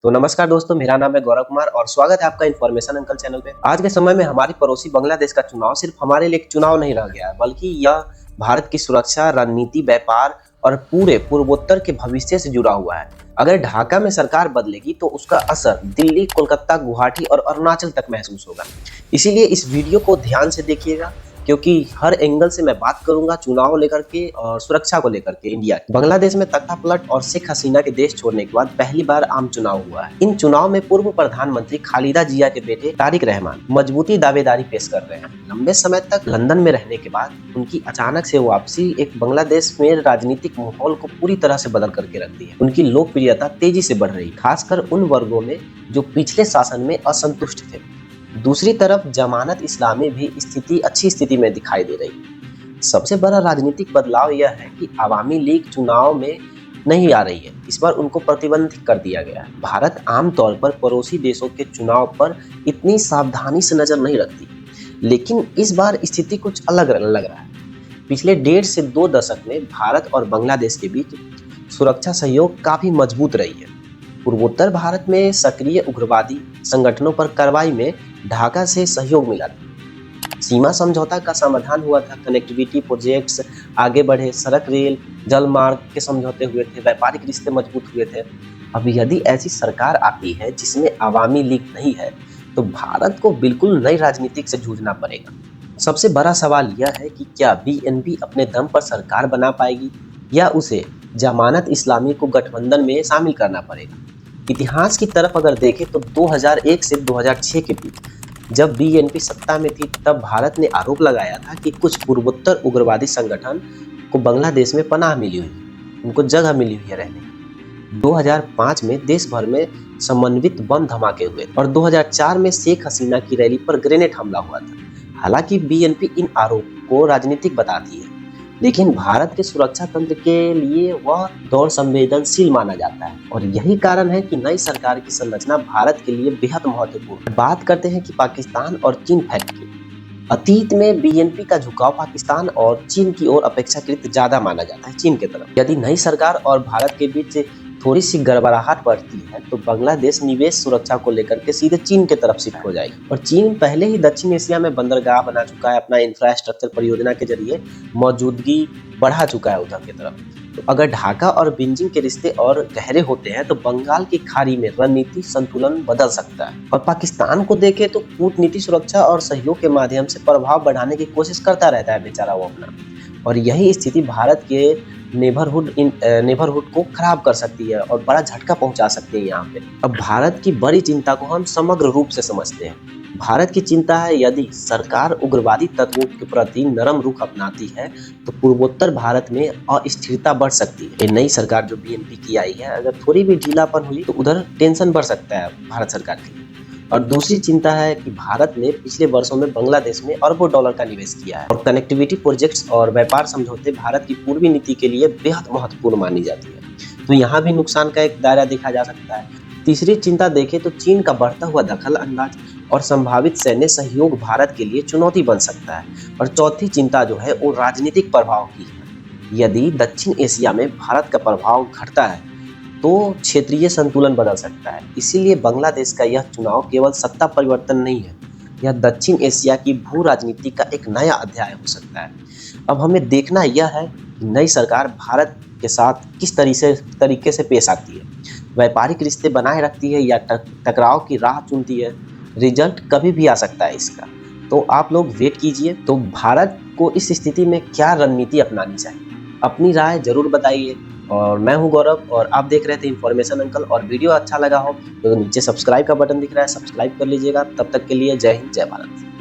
तो नमस्कार दोस्तों, मेरा नाम है गौरव कुमार और स्वागत है आपका इन्फॉर्मेशन अंकल चैनल पे। आज के समय में हमारी पड़ोसी बांग्लादेश का चुनाव सिर्फ हमारे लिए एक चुनाव नहीं रह गया है, बल्कि यह भारत की सुरक्षा, रणनीति, व्यापार और पूरे पूर्वोत्तर के भविष्य से जुड़ा हुआ है। अगर ढाका में सरकार बदलेगी तो उसका असर दिल्ली, कोलकाता, गुवाहाटी और अरुणाचल तक महसूस होगा। इसीलिए इस वीडियो को ध्यान से देखिएगा, क्योंकि हर एंगल से मैं बात करूंगा चुनाव लेकर के और सुरक्षा को लेकर के इंडिया की। बांग्लादेश में तख्तापलट और शेख हसीना के देश छोड़ने के बाद पहली बार आम चुनाव हुआ है। इन चुनाव में पूर्व प्रधानमंत्री खालिदा जिया के बेटे तारिक रहमान मजबूती दावेदारी पेश कर रहे हैं। लंबे समय तक लंदन में रहने के बाद उनकी अचानक से वापसी एक बांग्लादेश में राजनीतिक माहौल को पूरी तरह से बदल करके रख दी है। उनकी लोकप्रियता तेजी से बढ़ रही, खासकर उन वर्गों में जो पिछले शासन में असंतुष्ट थे। दूसरी तरफ जमानत इस्लामी भी अच्छी स्थिति में दिखाई दे रही है। सबसे बड़ा राजनीतिक बदलाव यह है कि अवामी लीग चुनाव में नहीं आ रही है। इस बार उनको प्रतिबंधित कर दिया गया है। भारत आमतौर पर पड़ोसी देशों के चुनाव पर इतनी सावधानी से नजर नहीं रखती, लेकिन इस बार स्थिति कुछ अलग लग रहा है। पिछले 1.5 से 2 दशक में भारत और बांग्लादेश के बीच सुरक्षा सहयोग काफी मजबूत रही है। पूर्वोत्तर भारत में सक्रिय उग्रवादी संगठनों पर कार्रवाई में ढाका से सहयोग मिला था। सीमा समझौता का समाधान हुआ था, कनेक्टिविटी प्रोजेक्ट्स आगे बढ़े, सड़क, रेल, जल मार्ग के समझौते हुए थे, व्यापारिक रिश्ते मजबूत हुए थे। अब यदि ऐसी सरकार आती है जिसमें अवामी लीग नहीं है, तो भारत को बिल्कुल नई राजनीतिक से जूझना पड़ेगा। सबसे बड़ा सवाल यह है कि क्या बीएनपी अपने दम पर सरकार बना पाएगी या उसे जमानत इस्लामी को गठबंधन में शामिल करना पड़ेगा। इतिहास की तरफ अगर देखें तो 2001 से 2006 के बीच जब बीएनपी सत्ता में थी, तब भारत ने आरोप लगाया था कि कुछ पूर्वोत्तर उग्रवादी संगठन को बांग्लादेश में पनाह मिली हुई, उनको जगह मिली हुई है रहने। 2005 में देश भर में समन्वित बम धमाके हुए और 2004 में शेख हसीना की रैली पर ग्रेनेड हमला हुआ था। हालांकि बीएनपी इन आरोप को राजनीतिक बताती है, लेकिन भारत के सुरक्षा तंत्र के लिए वह दौर संवेदनशील माना जाता है और यही कारण है कि नई सरकार की संरचना भारत के लिए बेहद महत्वपूर्ण है। बात करते हैं कि पाकिस्तान और चीन फैक्ट की। अतीत में बीएनपी का झुकाव पाकिस्तान और चीन की ओर अपेक्षाकृत ज्यादा माना जाता है, चीन की तरफ। यदि नई सरकार और भारत के बीच थोड़ी सी गड़बड़ाहट बढ़ती है तो बांग्लादेश निवेश सुरक्षा को लेकर के सीधे चीन की तरफ शिफ्ट हो जाएगी। और चीन पहले ही दक्षिण एशिया में बंदरगाह बना चुका है, अपना इंफ्रास्ट्रक्चर परियोजना के जरिए मौजूदगी बढ़ा चुका है उधर की तरफ। तो अगर ढाका और बीजिंग के रिश्ते और गहरे होते हैं तो बंगाल की खाड़ी में रणनीति संतुलन बदल सकता है। और पाकिस्तान को देखें तो कूटनीति, सुरक्षा और सहयोग के माध्यम से प्रभाव बढ़ाने की कोशिश करता रहता है बेचारा वो अपना, और यही स्थिति भारत के नेबरहुड को खराब कर सकती है और बड़ा झटका पहुंचा सकती है यहाँ पे। अब भारत की बड़ी चिंता को हम समग्र रूप से समझते हैं। भारत की चिंता है यदि सरकार उग्रवादी तत्वों के प्रति नरम रुख अपनाती है तो पूर्वोत्तर भारत में अस्थिरता बढ़ सकती है। ये नई सरकार जो बीएनपी की आई है, अगर थोड़ी भी ढीलापन हुई तो उधर टेंशन बढ़ सकता है भारत सरकार के लिए। और दूसरी चिंता है कि भारत ने पिछले वर्षों में बांग्लादेश में अरबों डॉलर का निवेश किया है और कनेक्टिविटी प्रोजेक्ट्स और व्यापार समझौते भारत की पूर्वी नीति के लिए बेहद महत्वपूर्ण मानी जाती है। तो यहाँ भी नुकसान का एक दायरा देखा जा सकता है। तीसरी चिंता देखें तो चीन का बढ़ता हुआ दखल अंदाज और संभावित सैन्य सहयोग भारत के लिए चुनौती बन सकता है। और चौथी चिंता जो है वो राजनीतिक प्रभाव की है। यदि दक्षिण एशिया में भारत का प्रभाव घटता है तो क्षेत्रीय संतुलन बदल सकता है। इसीलिए बांग्लादेश का यह चुनाव केवल सत्ता परिवर्तन नहीं है, यह दक्षिण एशिया की भू राजनीति का एक नया अध्याय हो सकता है। अब हमें देखना यह है कि नई सरकार भारत के साथ किस तरीके से पेश आती है, व्यापारिक रिश्ते बनाए रखती है या टकराव की राह चुनती है। रिजल्ट कभी भी आ सकता है इसका, तो आप लोग वेट कीजिए। तो भारत को इस स्थिति में क्या रणनीति अपनानी चाहिए, अपनी राय जरूर बताइए। और मैं हूं गौरव और आप देख रहे थे इन्फॉर्मेशन अंकल। और वीडियो अच्छा लगा हो तो नीचे सब्सक्राइब का बटन दिख रहा है, सब्सक्राइब कर लीजिएगा। तब तक के लिए जय हिंद, जय भारत।